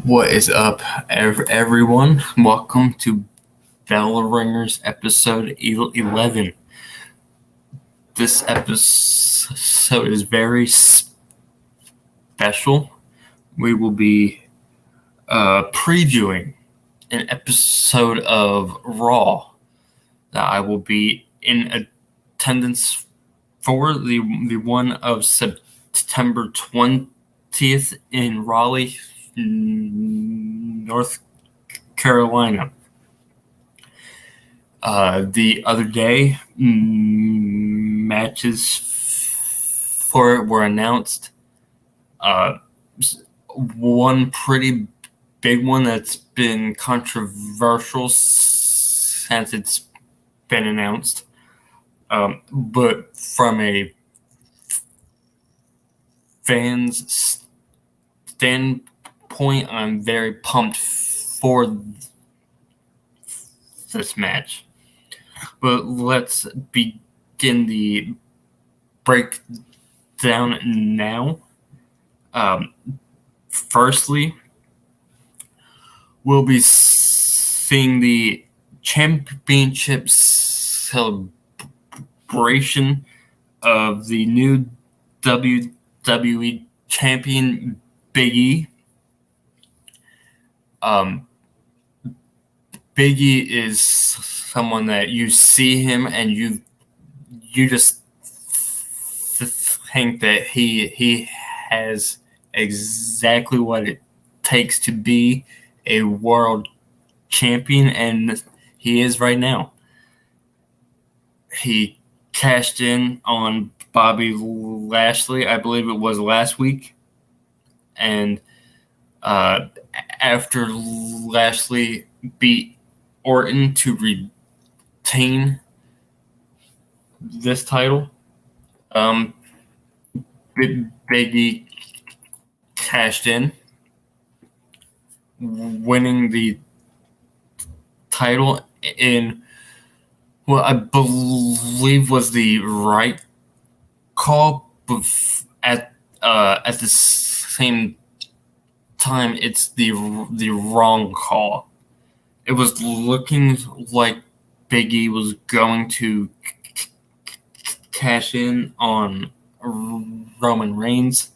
What is up, everyone? Welcome to Ringerz episode 11. This episode is very special. We will be previewing an episode of Raw that I will be in attendance for, the one of September 20th in Raleigh, North Carolina. The other day, matches for it were announced. One pretty big one that's been controversial since it's been announced. But from a fan's standpoint, I'm very pumped for this match. But let's begin the breakdown now. Firstly, we'll be seeing the championship celebration of the new WWE champion, Big E. Big E is someone that you see him and you just think that he has exactly what it takes to be a world champion, and he is right now. He cashed in on Bobby Lashley, I believe it was last week, and after Lashley beat Orton to retain this title, Big E cashed in, winning the title in what I believe was the right call, but at the same time, it's the wrong call. It was looking like Big E was going to cash in on Roman Reigns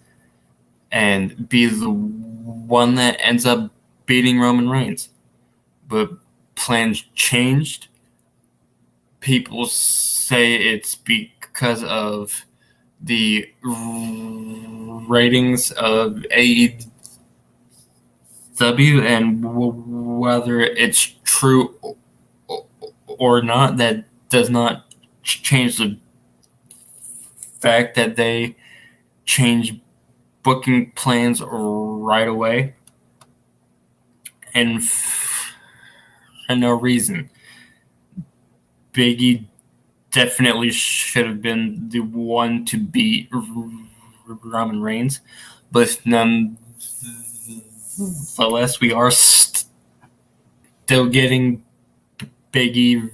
and be the one that ends up beating Roman Reigns. But plans changed. People say it's because of the ratings of AEW, and whether it's true or not, that does not change the fact that they change booking plans right away and for no reason. Big E definitely should have been the one to beat Roman Reigns, but nonetheless, we are still getting Big E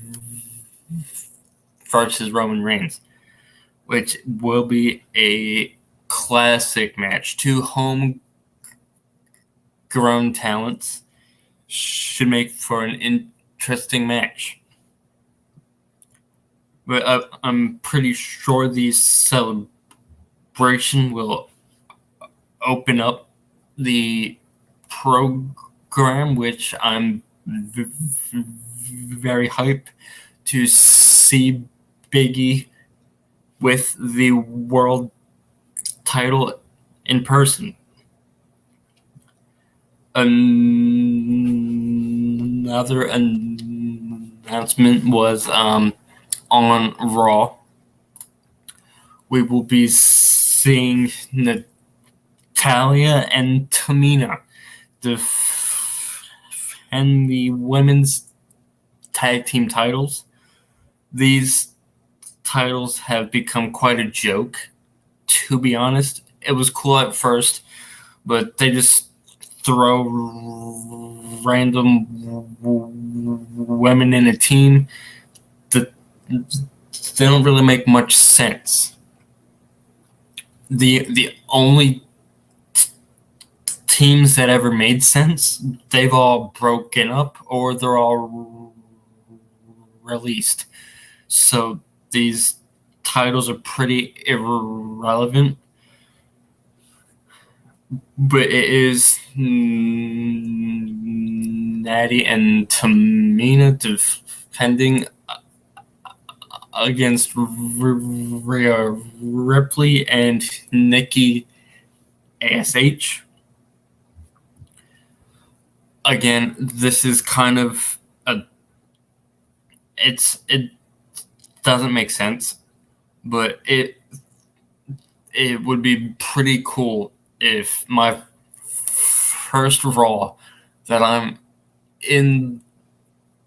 versus Roman Reigns, which will be a classic match. Two homegrown talents should make for an interesting match. But I'm pretty sure the celebration will open up the program, which I'm very hyped to see Big E with the world title in person. Another announcement was on Raw. We will be seeing Natalya and Tamina defend the women's tag team titles. These titles have become quite a joke, to be honest. It was cool at first, but they just throw random women in a team that they don't really make much sense. The only teams that ever made sense, they've all broken up or they're all released. So these titles are pretty irrelevant. But it is Natty and Tamina defending against Rhea Ripley and Nikki ASH. Again, this is kind of it doesn't make sense, but it would be pretty cool if my first Raw that I'm in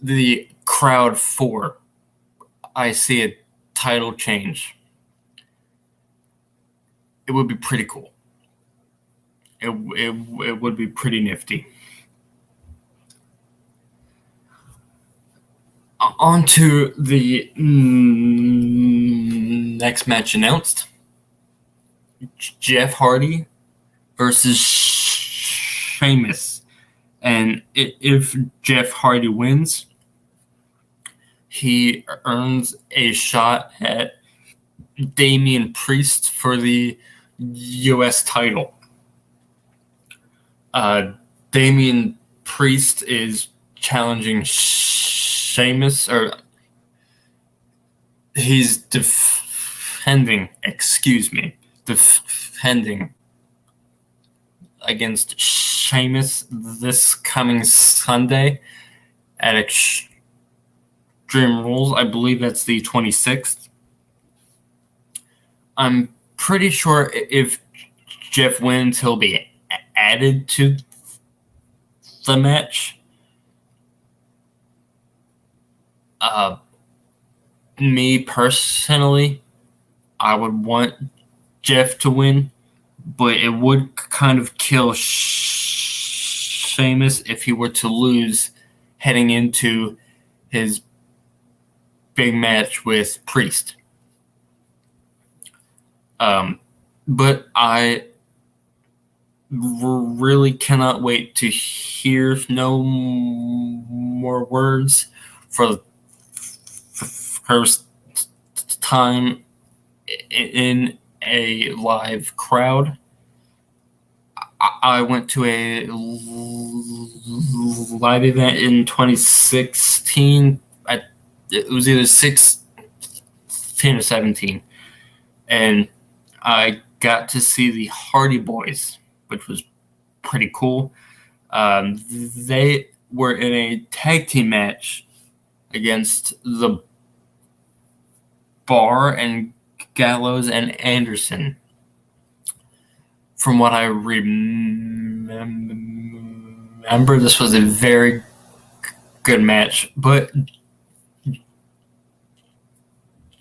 the crowd for, I see a title change. It would be pretty cool. It would be pretty nifty. On to the next match announced. Jeff Hardy versus Sheamus. And if Jeff Hardy wins, he earns a shot at Damian Priest for the U.S. title. Damian Priest is challenging Sheamus, or he's defending against Sheamus this coming Sunday at Extreme Rules. I believe that's the 26th. I'm pretty sure if Jeff wins, he'll be added to the match. Me personally, I would want Jeff to win, but it would kind of kill Sheamus if he were to lose heading into his big match with Priest. But I really cannot wait to hear no more words for the first time in a live crowd. I went to a live event in 2016. It was either 16 or 17. And I got to see the Hardy Boys, which was pretty cool. They were in a tag team match against the Bar and Gallows and Anderson. From what I remember, this was a very good match, but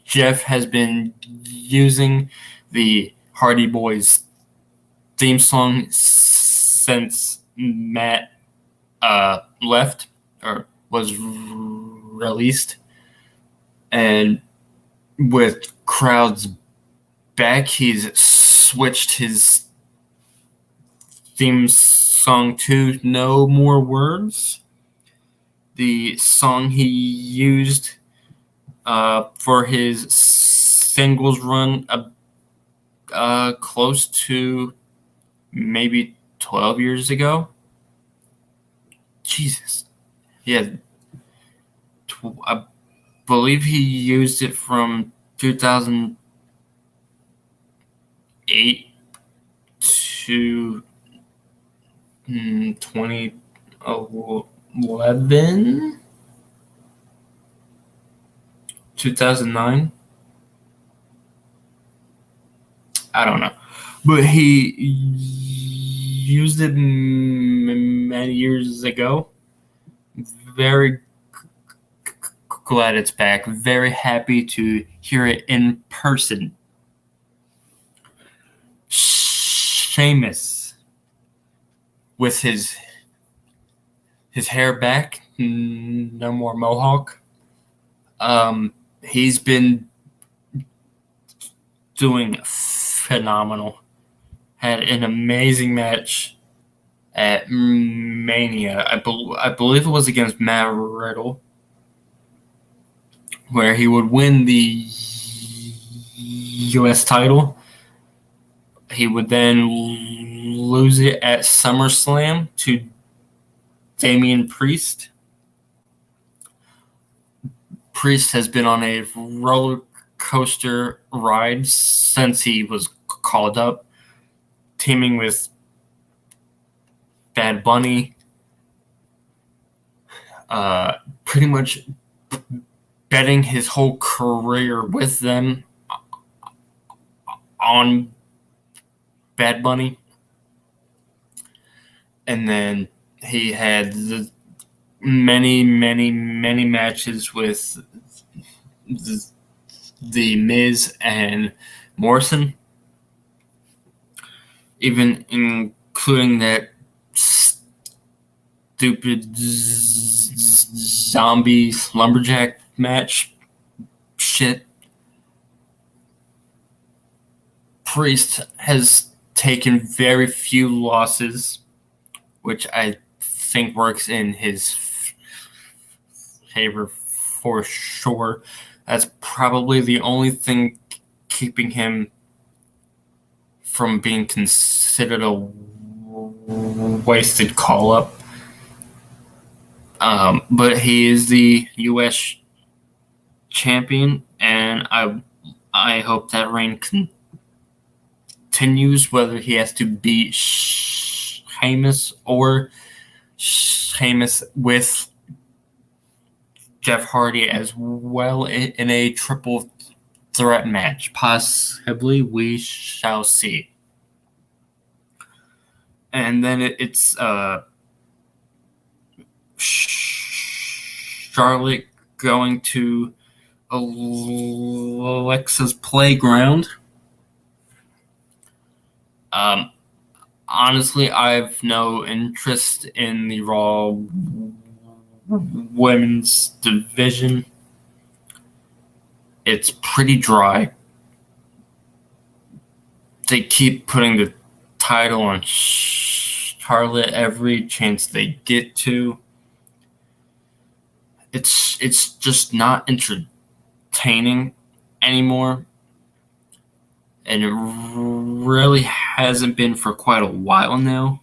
Jeff has been using the Hardy Boys theme song since Matt left or was released, and with crowds back, he's switched his theme song to No More Words, the song he used for his singles run close to maybe 12 years ago. Jesus. Yeah. I believe he used it from 2008 to 2011, 2009. I don't know. But he used it many years ago. Very glad it's back. Very happy to hear it in person. Sheamus, with his hair back, no more mohawk. He's been doing phenomenal. Had an amazing match at Mania. I believe it was against Matt Riddle, where he would win the U.S. title. He would then lose it at SummerSlam to Damian Priest. Priest has been on a roller coaster ride since he was called up, teaming with Bad Bunny, pretty much betting his whole career with them on Bad Bunny. And then he had many matches with the Miz and Morrison, even including that stupid zombie lumberjack match shit. Priest has taken very few losses, which I think works in his favor for sure. That's probably the only thing keeping him from being considered a wasted call-up. But he is the U.S. champion, and I hope that reign continues, whether he has to beat Sheamus or Sheamus with Jeff Hardy as well in a triple threat match. Possibly, we shall see. And then it's Charlotte going to Alexa's Playground. Honestly, I have no interest in the Raw women's division. It's pretty dry. They keep putting the title on Charlotte every chance they get to. It's just not entertaining anymore. And it really hasn't been for quite a while now.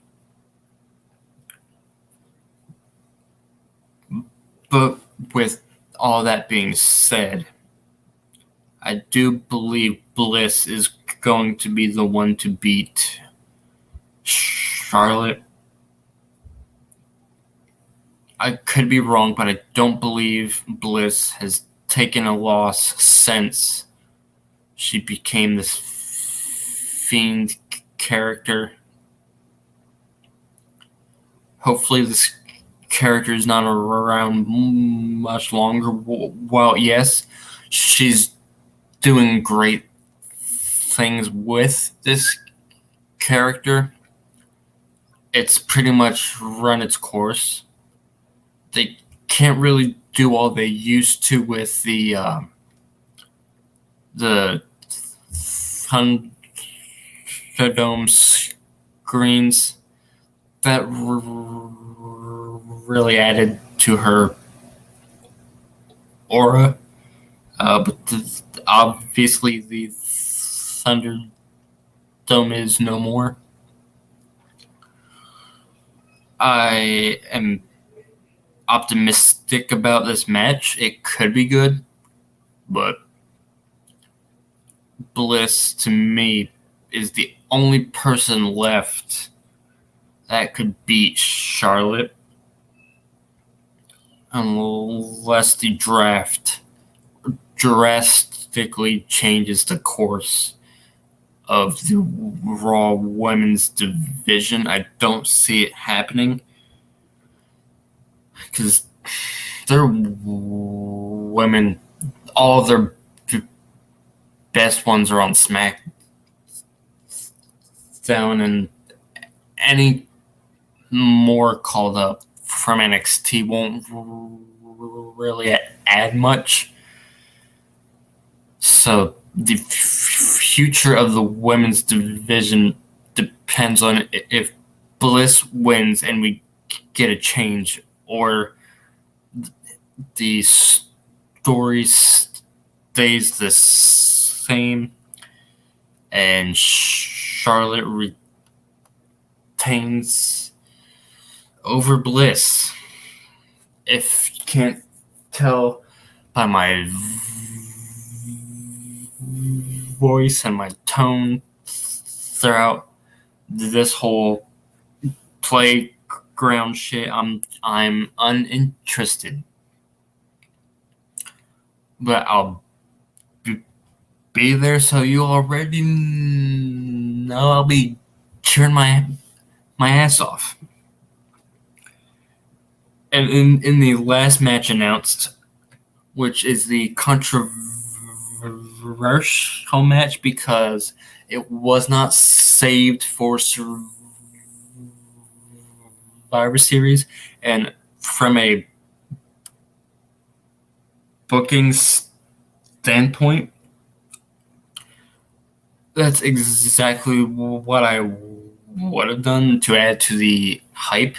But with all that being said, I do believe Bliss is going to be the one to beat Charlotte. I could be wrong, but I don't believe Bliss has taken a loss since she became this Fiend character. Hopefully this character is not around much longer. Well, yes, she's doing great things with this character. It's pretty much run its course. They can't really do all they used to with the Thunderdome screens. That really added to her aura. But obviously the Thunderdome is no more. I am optimistic about this match. It could be good, but Bliss, to me, is the only person left that could beat Charlotte, unless the draft drastically changes the course of the Raw women's division. I don't see it happening because their women, all of their best ones are on SmackDown, and any more called up from NXT won't really add much. So the future of the women's division depends on if Bliss wins and we get a change, or the story stays the same and Charlotte retains over Bliss. If you can't tell by my voice and my tone throughout this whole playground shit, I'm uninterested. But I'll be there, so you already know I'll be cheering my ass off. And in the last match announced, which is the controversial match because it was not saved for Survivor Series, and from a booking standpoint, that's exactly what I would have done to add to the hype,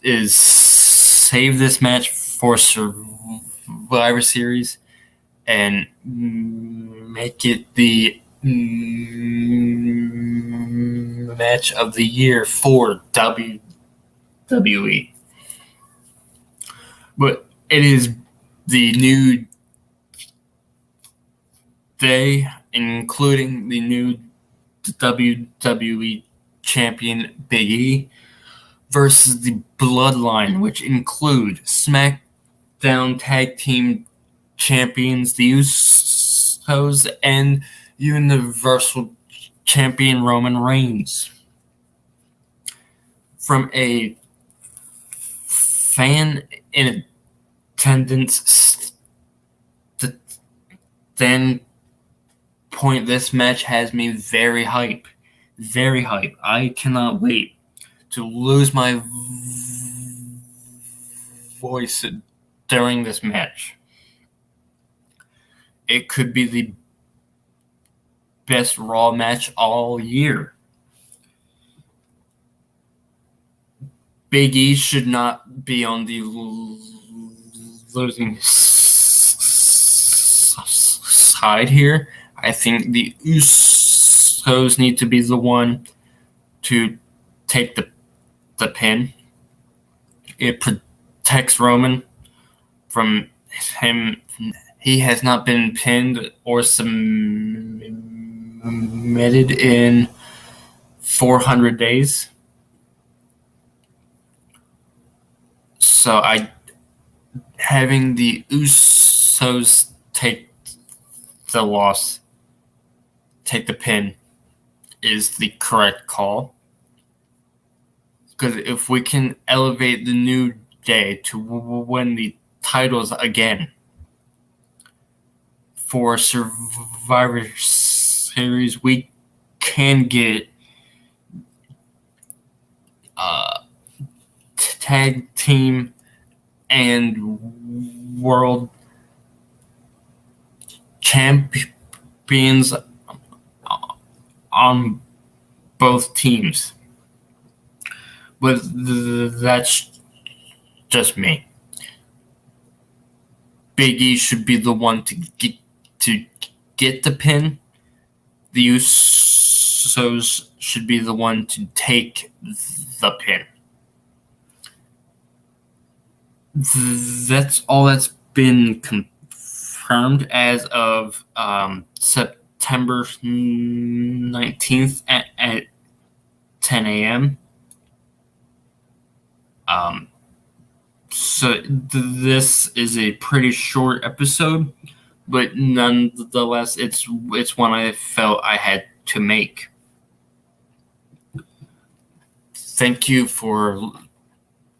is save this match for Survivor Series and make it the match of the year for WWE. But it is the new day, including the new WWE champion Big E versus the Bloodline, which include SmackDown Tag Team champions, the Usos, and Universal Champion Roman Reigns. From a fan in attendance standpoint, this match has me very hype. Very hype. I cannot wait to lose my voice during this match. It could be the best Raw match all year. Big E should not be on the losing side here. I think the Usos need to be the one to take the pin. It protects Roman from him. He has not been pinned or submitted in 400 days. So having the Usos take the loss, take the pin, is the correct call. Because if we can elevate the New Day to win the titles again for Survivor Series, we can get tag team and world champions on both teams. But that's just me. Big E should be the one to get the pin. The Usos should be the one to take the pin. That's all that's been confirmed as of September 19th at 10 a.m. So this is a pretty short episode, but nonetheless, it's one I felt I had to make. Thank you for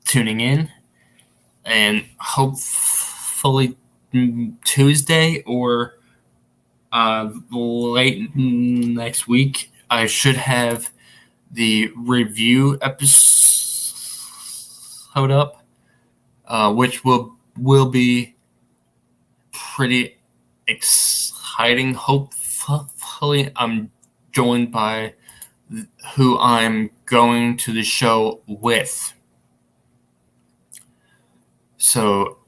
tuning in, and hopefully Tuesday or late next week, I should have the review episode up, which will be pretty exciting. Hopefully, I'm joined by who I'm going to the show with. So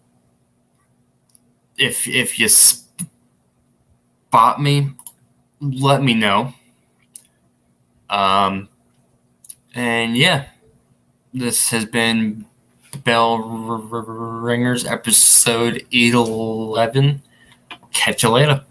if you spot me, let me know. And yeah, this has been Bell Ringers episode 11. Catch you later.